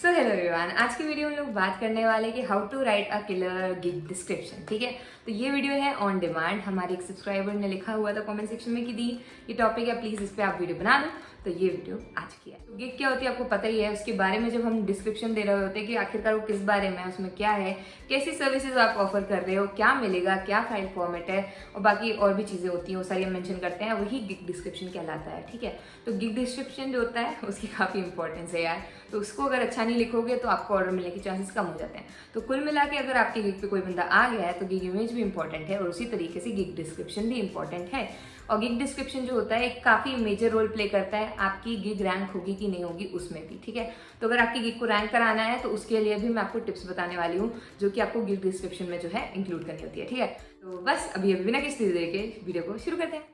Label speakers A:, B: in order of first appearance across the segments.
A: Hello everyone, आज की video में लोग बात करने वाले हैं कि how to write a killer gig description. ठीक है, तो ये वीडियो है ऑन डिमांड। हमारे एक सब्सक्राइबर ने लिखा हुआ था कमेंट सेक्शन में कि दी ये टॉपिक है, प्लीज इस पे आप वीडियो बना दो। तो ये वीडियो आज की है। तो गिग क्या होती है आपको पता ही है, उसके बारे में जब हम डिस्क्रिप्शन दे रहे होते हैं कि आखिरकार वो किस बारे में है, उसमें क्या है, कैसी सर्विसेज आप ऑफर कर रहे हो, क्या मिलेगा, क्या फाइल फॉर्मेट है और बाकी और भी चीज़ें होती हैं, वो सारी हम मेंशन करते हैं, वही गिग डिस्क्रिप्शन कहलाता है। ठीक है, तो गिग डिस्क्रिप्शन जो होता है उसकी काफ़ी इंपॉर्टेंस है यार। तो उसको अगर अच्छा नहीं लिखोगे तो आपको ऑर्डर मिलने के चांसेस कम हो जाते हैं। तो कुल मिला के अगर आपके गिग पे कोई बंदा आ गया है तो गिग इमेज भी इंपॉर्टेंट है और उसी तरीके से गिग डिस्क्रिप्शन भी इंपॉर्टेंट है। और गिग डिस्क्रिप्शन जो होता है एक काफ़ी मेजर रोल प्ले करता है आपकी गिग रैंक होगी कि नहीं होगी उसमें भी। ठीक है, तो अगर आपकी गिग को रैंक कराना है तो उसके लिए भी मैं आपको टिप्स बताने वाली हूँ जो कि आपको गिग डिस्क्रिप्शन में जो है इंक्लूड करनी होती है। ठीक है, तो बस अभी बिना किसी देर के वीडियो को शुरू करते हैं।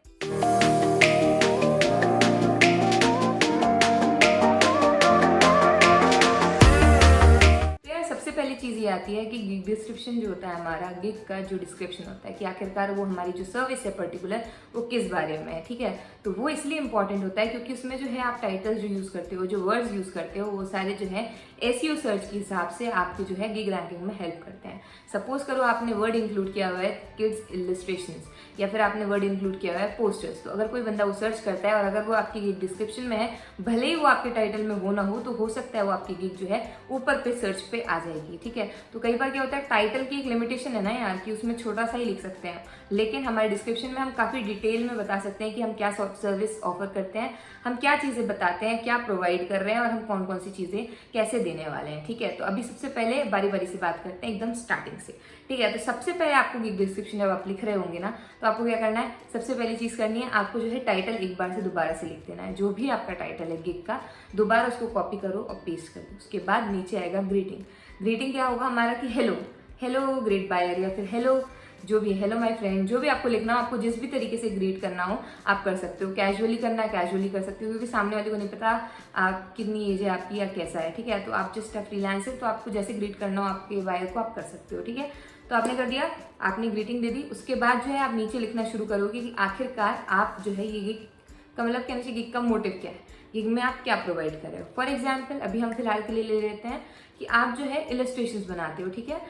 A: सबसे पहली चीज़ ये आती है कि गिग डिस्क्रिप्शन जो होता है हमारा, गिग का जो डिस्क्रिप्शन होता है कि आखिरकार वो हमारी जो सर्विस है पर्टिकुलर वो किस बारे में है। ठीक है, तो वो इसलिए इंपॉर्टेंट होता है क्योंकि उसमें जो है आप टाइटल्स जो यूज़ करते हो, जो वर्ड्स यूज़ करते हो, वो सारे जो है एसईओ सर्च के हिसाब से आपको जो है गिग रैंकिंग में हेल्प करते हैं। सपोज करो आपने वर्ड इंक्लूड किया हुआ है किड्स इलस्ट्रेशंस या फिर आपने वर्ड इंक्लूड किया हुआ है पोस्टर्स, तो अगर कोई बंदा वो सर्च करता है और अगर वो आपकी गिग डिस्क्रिप्शन में है, भले ही वो आपके टाइटल में वो ना हो, तो हो सकता है वो आपकी गिग जो है ऊपर पे सर्च पे आ जाएगी। ठीक है, तो कई बार क्या होता है टाइटल की एक लिमिटेशन है ना यार कि उसमें छोटा सा ही लिख सकते हैं, लेकिन हमारे डिस्क्रिप्शन में हम काफ़ी डिटेल में बता सकते हैं कि हम क्या सर्विस ऑफर करते हैं, हम क्या चीज़ें बताते हैं, क्या प्रोवाइड कर रहे हैं और हम कौन कौन सी चीज़ें कैसे देने वाले हैं। ठीक है, तो अभी सबसे पहले बारी बारी से बात करते हैं एकदम स्टार्टिंग से। ठीक है, तो सबसे पहले आपको गिग डिस्क्रिप्शन जब आप लिख रहे होंगे ना, तो आपको क्या करना है, सबसे पहली चीज़ करनी है, आपको जो है टाइटल एक बार से दोबारा से लिख देना है। जो भी आपका टाइटल है गिग का, दोबारा उसको कॉपी करो और पेस्ट कर दो। उसके बाद नीचे आएगा ग्रीटिंग। ग्रीटिंग क्या होगा हमारा कि हेलो, हेलो ग्रेट बायर या फिर हेलो जो भी, हेलो माय फ्रेंड, जो भी आपको लिखना हो, आपको जिस भी तरीके से ग्रीट करना हो आप कर सकते हो। कैजुअली करना है कैजुअली कर सकते हो क्योंकि सामने वाले को नहीं पता आप कितनी एज है आपकी या कैसा है। ठीक है, तो आप जस्ट फ्रीलांसर, तो आपको जैसे ग्रीट करना हो आपके बायर को आप कर सकते हो। ठीक है, तो आपने कर दिया, आपने ग्रीटिंग दे दी। उसके बाद जो है आप नीचे लिखना शुरू करोगे कि आखिरकार आप जो है ये गिग का मतलब कहना चाहिए गिग का मोटिव क्या है, गिग में आप क्या प्रोवाइड कर रहे हो। फॉर एग्जाम्पल अभी हम फिलहाल के लिए ले लेते हैं कि आप जो है इलस्ट्रेशंस बनाते हो। ठीक है,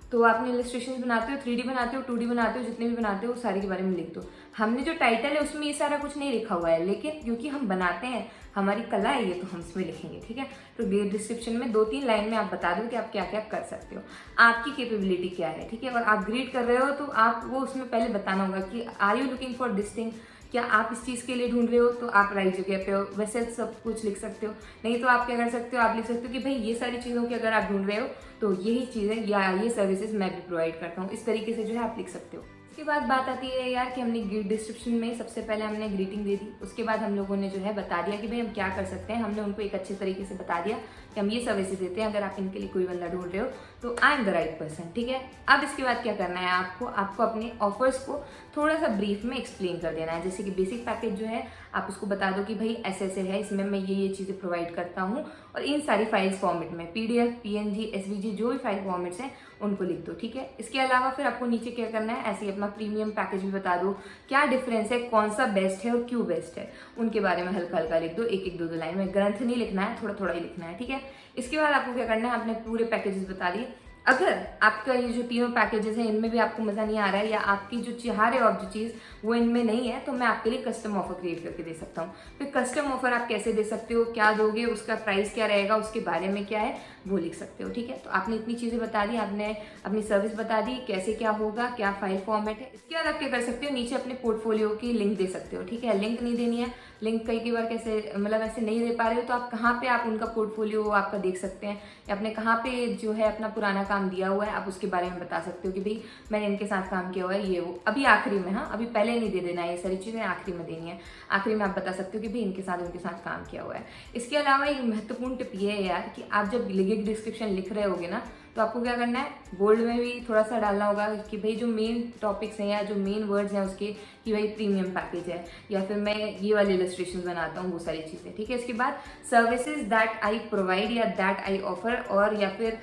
A: तो आपने इलस्ट्रेशंस बनाते हो, 3D बनाते हो, 2D बनाते हो, जितने भी बनाते हो सारे के बारे में लिख दो। हमने जो टाइटल है उसमें ये सारा कुछ नहीं लिखा हुआ है, लेकिन क्योंकि हम बनाते हैं, हमारी कला है ये, तो हम इसमें लिखेंगे। ठीक है, तो डिस्क्रिप्शन में 2-3 लाइन में आप बता दो कि आप क्या क्या कर सकते हो, आपकी कैपेबिलिटी क्या है। ठीक है, और आप ग्रीड कर रहे हो तो आप वो उसमें पहले बताना होगा कि are you looking for this thing, क्या आप इस चीज़ के लिए ढूंढ रहे हो, तो आप राइट जगह पे हो। वैसे सब कुछ लिख सकते हो, नहीं तो आप क्या कर सकते हो, आप लिख सकते हो कि भाई ये सारी चीज़ों की अगर आप ढूंढ रहे हो तो यही चीज़ें या ये सर्विसेज मैं भी प्रोवाइड करता हूँ। इस तरीके से जो है आप लिख सकते हो। उसके बाद बात आती है यार कि हमने गिग डिस्क्रिप्शन में सबसे पहले हमने ग्रीटिंग दे दी, उसके बाद हम लोगों ने जो है बता दिया कि भाई हम क्या कर सकते हैं। हमने उनको एक अच्छे तरीके से बता दिया कि हम ये सर्विसेज देते हैं, अगर आप इनके लिए कोई बंदा ढूंढ रहे हो तो I am the right person. ठीक है, अब इसके बाद क्या करना है, आपको अपने ऑफर्स को थोड़ा सा ब्रीफ में एक्सप्लेन कर देना है। जैसे कि बेसिक पैकेज जो है आप उसको बता दो कि भाई ऐसे ऐसे है, इसमें मैं ये चीज़ें प्रोवाइड करता हूँ और इन सारी फाइल्स फॉर्मेट में PDF, PNG, SVG जो भी फाइल फॉर्मेट्स हैं उनको लिख दो। ठीक है, इसके अलावा फिर आपको नीचे क्या करना है, ऐसे ही अपना प्रीमियम पैकेज भी बता दो, क्या डिफरेंस है, कौन सा बेस्ट है और क्यों बेस्ट है, उनके बारे में हल्का हल्का लिख दो, एक एक 2-2 लाइन में। ग्रंथ नहीं लिखना है, थोड़ा थोड़ा ही लिखना है। ठीक है, इसके बाद आपको क्या करना है, आपने पूरे पैकेजेस बता दिए। अगर आपका ये जो तीनों पैकेजेस हैं इनमें भी आपको मज़ा नहीं आ रहा है या आपकी जो चाह रहे हो आप जो चीज़ वो इनमें नहीं है, तो मैं आपके लिए कस्टम ऑफर क्रिएट करके दे सकता हूँ। फिर कस्टम ऑफर आप कैसे दे सकते हो, क्या दोगे, उसका प्राइस क्या रहेगा, उसके बारे में क्या है वो लिख सकते हो। ठीक है, तो आपने इतनी चीज़ें बता दी, आपने अपनी सर्विस बता दी, कैसे क्या होगा, क्या फाइल फॉर्मेट है। इसके बाद आप क्या कर सकते हो, नीचे अपने पोर्टफोलियो की लिंक दे सकते हो। ठीक है, लिंक नहीं देनी है, लिंक कई बार कैसे मतलब ऐसे नहीं दे पा रहे हो तो आप कहाँ पे आप उनका पोर्टफोलियो आपका देख सकते हैं या आपने कहाँ पे जो है अपना पुराना काम दिया हुआ है आप उसके बारे में बता सकते हो कि भाई मैंने इनके साथ काम किया हुआ है, ये वो। अभी आखिरी में, हाँ अभी पहले नहीं दे देना है, ये सारी चीज़ें आखिरी में देनी है। आखिरी में आप बता सकते हो कि भाई इनके साथ काम किया हुआ है। इसके अलावा एक महत्वपूर्ण टिप ये है यार कि आप जब गिग डिस्क्रिप्शन लिख रहे होगे ना, तो आपको क्या करना है, बोल्ड में भी थोड़ा सा डालना होगा कि भाई जो मेन टॉपिक्स हैं या जो मेन वर्ड्स हैं उसके, कि भाई प्रीमियम पैकेज है या फिर मैं ये वाले इलस्ट्रेशन बनाता हूँ, वो सारी चीज़ें। ठीक है, इसके बाद सर्विसेज दैट आई प्रोवाइड या दैट आई ऑफर, और या फिर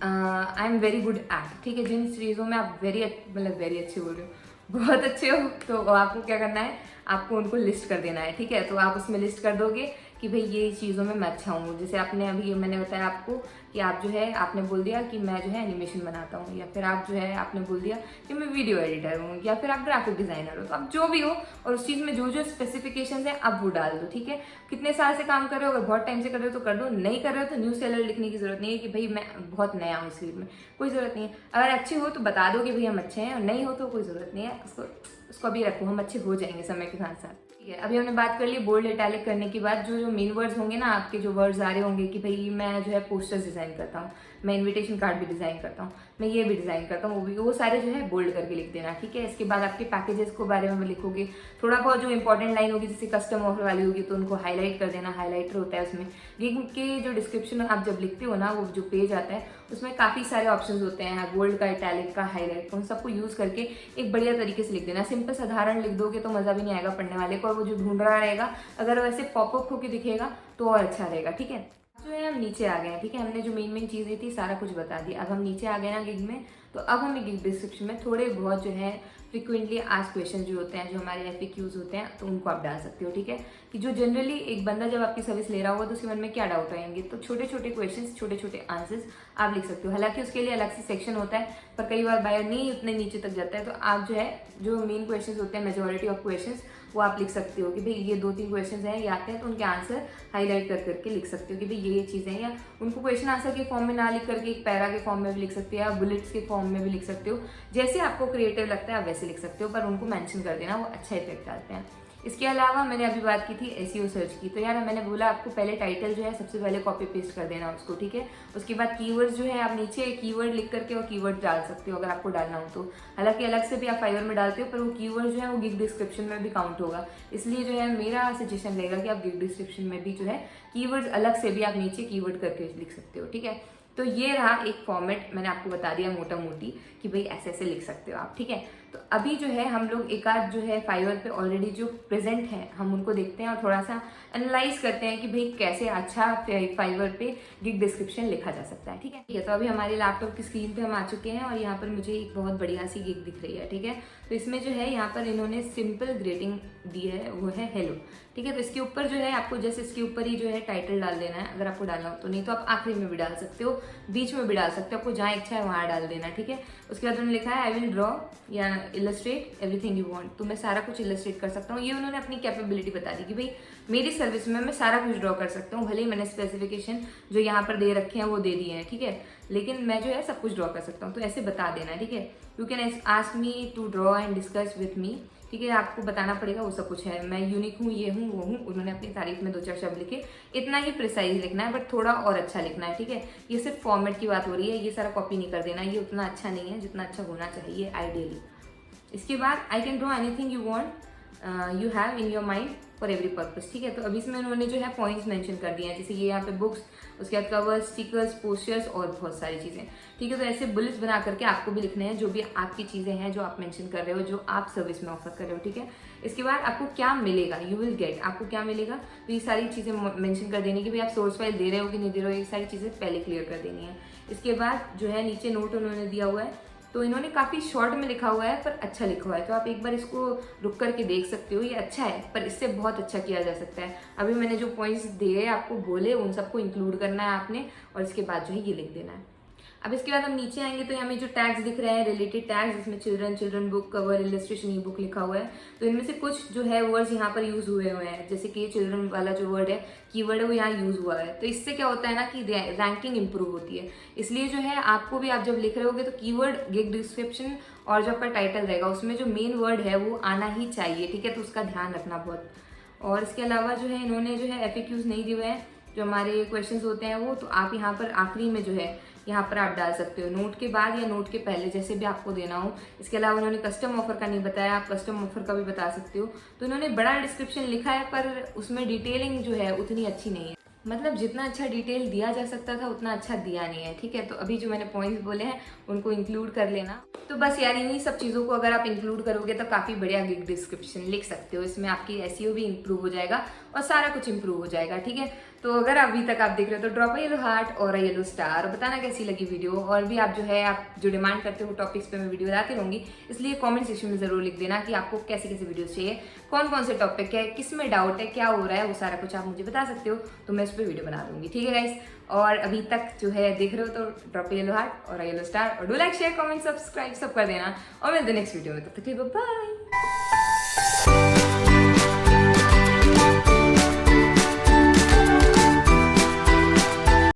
A: I am very good at. ठीक है, जिन चीज़ों में आप वेरी अच्छे बोल रहे हो, बहुत अच्छे हो, तो आपको क्या करना है, आपको उनको लिस्ट कर देना है। ठीक है, तो आप उसमें लिस्ट कर दोगे कि भाई ये चीज़ों में मैं अच्छा हूँ। जैसे आपने अभी मैंने बताया आपको कि आप जो है आपने बोल दिया कि मैं जो है एनिमेशन बनाता हूँ, या फिर आप जो है आपने बोल दिया कि मैं वीडियो एडिटर हूँ, या फिर आप ग्राफिक डिज़ाइनर हो। तो आप जो भी हो और उस चीज़ में जो जो स्पेसिफिकेशंस हैं आप वो डाल दो, ठीक है। कितने साल से काम कर रहे हो, अगर बहुत टाइम से कर रहे हो तो कर दो, नहीं कर रहे हो तो न्यू सेलर लिखने की जरूरत नहीं है कि भाई मैं बहुत नया हूँ इस फील्ड में, कोई ज़रूरत नहीं है। अगर अच्छे हो तो बता दो कि भाई हम अच्छे हैं, और नहीं हो तो कोई ज़रूरत नहीं है, उसको अभी रखो, हम अच्छे हो जाएंगे समय के साथ साथ, ठीक है। अभी हमने बात कर ली बोल्ड इटैलिक करने के बाद जो जो मेन वर्ड्स होंगे ना आपके, जो वर्ड्स आ रहे होंगे कि भाई मैं जो है पोस्टर्स डिज़ाइन करता हूँ, मैं इनविटेशन कार्ड भी डिज़ाइन करता हूँ, मैं ये भी डिज़ाइन करता हूँ, वो सारे जो है बोल्ड करके लिख देना, ठीक है। इसके बाद आपके पैकेजेस के बारे में लिखोगे, थोड़ा बहुत जो इंपॉर्टेंट लाइन होगी जैसे कस्टम ऑफर वाली होगी तो उनको हाईलाइट कर देना, हाईलाइटर होता है उसमें। गिग के जो डिस्क्रिप्शन आप जब लिखते हो ना, वो जो पेज आता है उसमें काफ़ी सारे ऑप्शंस होते हैं, बोल्ड का, इटैलिक का, हाईलाइट का, उन सबको यूज़ करके एक बढ़िया तरीके से लिख देना। सिंपल साधारण लिख दोगे तो मज़ा भी नहीं आएगा पढ़ने वाले को, और वो जो ढूंढ रहा रहेगा अगर वैसे पॉपअप होकर दिखेगा तो और अच्छा रहेगा, ठीक है। जो है हम नीचे आ गए हैं, ठीक है। हमने जो मेन चीज़ें थी सारा कुछ बता दिया। अब हम नीचे आ गए ना गिग में, तो अब हमें गिग डिस्क्रिप्शन में थोड़े बहुत जो है फ्रिक्वेंटली आस्क्ड क्वेश्चन जो होते हैं, जो हमारे FAQs होते हैं, तो उनको आप डाल सकते हो, ठीक है। कि जो जनरली एक बंदा जब आपकी सर्विस ले रहा होगा तो उसके मन में क्या डाउट आएंगे, तो छोटे छोटे क्वेश्चंस, छोटे छोटे आंसर्स आप लिख सकते हो। हालांकि उसके लिए अलग से सेक्शन होता है, पर कई बार बायर नहीं उतने नीचे तक जाता है, तो आप जो है जो मेन क्वेश्चंस होते हैं, मेजोरिटी ऑफ क्वेश्चंस, वो आप लिख सकते हो कि भाई ये 2-3 क्वेश्चंस हैं, ये आते हैं, तो उनके आंसर हाईलाइट कर करके लिख सकते हो कि भाई ये चीज़ें हैं। या उनको क्वेश्चन आंसर के फॉर्म में ना लिख करके एक पैरा के फॉर्म में भी लिख सकते हो, या बुलेट्स के फॉर्म में भी लिख सकते हो, जैसे आपको क्रिएटिव लगता है आप वैसे लिख सकते हो, पर उनको मेंशन कर देना, वो अच्छा इफेक्ट डालते हैं। इसके अलावा मैंने अभी बात की थी SEO सर्च की, तो यार मैंने बोला आपको पहले टाइटल जो है सबसे पहले कॉपी पेस्ट कर देना उसको, ठीक है। उसके बाद कीवर्ड्स जो है आप नीचे कीवर्ड लिख करके और कीवर्ड डाल सकते हो अगर आपको डालना हो तो। हालांकि अलग से भी आप फाइवर में डालते हो, पर वो कीवर्ड जो है वो गिग डिस्क्रिप्शन में भी काउंट होगा, इसलिए जो है मेरा सजेशन रहेगा कि आप गिग डिस्क्रिप्शन में भी जो है कीवर्ड्स अलग से भी आप नीचे कीवर्ड करके लिख सकते हो, ठीक है। तो ये रहा एक फॉर्मेट, मैंने आपको बता दिया मोटा मोटी कि भाई ऐसे ऐसे लिख सकते हो आप, ठीक है। तो अभी जो है हम लोग एक आध जो है फाइवर पे ऑलरेडी जो प्रेजेंट है हम उनको देखते हैं और थोड़ा सा एनालाइज करते हैं कि भाई कैसे अच्छा फाइवर पे गिग डिस्क्रिप्शन लिखा जा सकता है, ठीक है। तो अभी हमारे लैपटॉप की स्क्रीन पे हम आ चुके हैं, और यहाँ पर मुझे एक बहुत बढ़िया सी गिग दिख रही है, ठीक है। तो इसमें जो है यहाँ पर इन्होंने सिंपल ग्रेटिंग दी है, वो है हेलो, ठीक है। तो इसके ऊपर जो है आपको जैसे इसके ऊपर ही जो है टाइटल डाल देना है अगर आपको डालना हो तो, नहीं तो आप आखिरी में भी डाल सकते हो, बीच में भी डाल सकते हो, आपको जहाँ इच्छा है वहाँ डाल देना, ठीक है। उसके बाद उन्होंने लिखा है आई विल ड्रॉ या इलस्ट्रेट एवरीथिंग यू वांट, तो मैं सारा कुछ इलस्ट्रेट कर सकता हूँ। ये उन्होंने अपनी कैपेबिलिटी बता दी कि भाई मेरी सर्विस में मैं सारा कुछ ड्रॉ कर सकता हूँ, भले ही मैंने स्पेसिफिकेशन जो यहाँ पर दे रखे हैं वो दे दिए हैं, ठीक है, लेकिन मैं जो है सब कुछ ड्रॉ कर सकता हूँ, तो ऐसे बता देना, ठीक है। You can ask me to draw and discuss with me, ठीक है। आपको बताना पड़ेगा वो सब कुछ है, मैं यूनिक हूँ, ये हूँ, वो हूँ। उन्होंने अपनी तारीफ में 2-4 शब्द लिखे, इतना ही प्रिसाइज लिखना है, बट थोड़ा और अच्छा लिखना है, ठीक है। ये सिर्फ फॉर्मेट की बात हो रही है, ये सारा कॉपी नहीं कर देना, ये उतना अच्छा नहीं है जितना अच्छा होना चाहिए आइडियली। इसके बाद I can draw anything you want you have in your mind for every purpose, ठीक है। तो अभी इसमें उन्होंने जो है पॉइंट्स मेंशन कर दिए हैं, जैसे ये यहाँ पे बुक्स, उसके बाद कवर्स, स्टिकर्स, पोस्टर्स और बहुत सारी चीज़ें, ठीक है। तो ऐसे बुलेट्स बना करके आपको भी लिखने हैं जो भी आपकी चीज़ें हैं जो आप मेंशन कर रहे हो, जो आप सर्विस में ऑफर कर रहे हो, ठीक है। इसके बाद आपको क्या मिलेगा, यू विल गेट, आपको क्या मिलेगा, तो ये सारी चीज़ें मेंशन कर देनी कि भाई आप सोर्स फाइल दे रहे हो कि नहीं दे रहे हो, ये सारी चीज़ें पहले क्लियर कर देनी है। इसके बाद जो है नीचे नोट उन्होंने दिया हुआ है, तो इन्होंने काफ़ी शॉर्ट में लिखा हुआ है पर अच्छा लिखा हुआ है, तो आप एक बार इसको रुक करके देख सकते हो। ये अच्छा है पर इससे बहुत अच्छा किया जा सकता है। अभी मैंने जो पॉइंट्स दिए आपको बोले उन सबको इंक्लूड करना है आपने, और इसके बाद जो है ये लिख देना है। अब इसके बाद हम नीचे आएंगे तो हमें जो टैग्स दिख रहे हैं, रिलेटेड टैग्स, जिसमें चिल्ड्रन बुक, कवर, इलस्ट्रेशन, ई बुक लिखा हुआ है, तो इनमें से कुछ जो है वर्ड्स यहाँ पर यूज हुए हैं, जैसे कि चिल्ड्रन वाला जो वर्ड है, कीवर्ड है, वो यहाँ यूज हुआ है। तो इससे क्या होता है ना कि रैंकिंग इंप्रूव होती है, इसलिए जो है आपको भी आप जब लिख रहे होगे तो कीवर्ड, गिग डिस्क्रिप्शन और जो आपका टाइटल रहेगा उसमें जो मेन वर्ड है वो आना ही चाहिए, ठीक है। तो उसका ध्यान रखना बहुत। और इसके अलावा जो है इन्होंने जो है FAQs नहीं दिए हुए हैं, जो हमारे क्वेश्चंस होते हैं वो, तो आप यहाँ पर आखिरी में जो है यहाँ पर आप डाल सकते हो, नोट के बाद या नोट के पहले, जैसे भी आपको देना हो। इसके अलावा उन्होंने कस्टम ऑफर का नहीं बताया, आप कस्टम ऑफर का भी बता सकते हो। तो इन्होंने बड़ा डिस्क्रिप्शन लिखा है पर उसमें डिटेलिंग जो है उतनी अच्छी नहीं है, मतलब जितना अच्छा डिटेल दिया जा सकता था उतना अच्छा दिया नहीं है, ठीक है। तो अभी जो मैंने पॉइंट्स बोले हैं उनको इंक्लूड कर लेना। तो बस यार इन्हीं सब चीज़ों को अगर आप इंक्लूड करोगे तो काफ़ी बढ़िया गिग डिस्क्रिप्शन लिख सकते हो, इसमें आपकी SEO भी इंप्रूव हो जाएगा और सारा कुछ इंप्रूव हो जाएगा, ठीक है। तो अगर अभी तक आप देख रहे हो तो ड्रॉप अ येलो हार्ट और अ येलो स्टार, और बताना कैसी लगी वीडियो। और भी आप जो है आप जो डिमांड करते हो टॉपिक्स पे मैं वीडियो लाती रहूँगी, इसलिए कमेंट सेक्शन में ज़रूर लिख देना कि आपको कैसे कैसे वीडियोस चाहिए, कौन कौन से टॉपिक है, किस में डाउट है, क्या हो रहा है, वो सारा कुछ आप मुझे बता सकते हो, तो मैं उस पर वीडियो बना दूँगी। ठीक है गाइस, और अभी तक जो है देख रहे हो तो ड्रॉप अ येलो हार्ट और अ येलो स्टार, और do like share comment subscribe सब कर देना, और मिलते नेक्स्ट वीडियो में। तब तक के लिए बाय।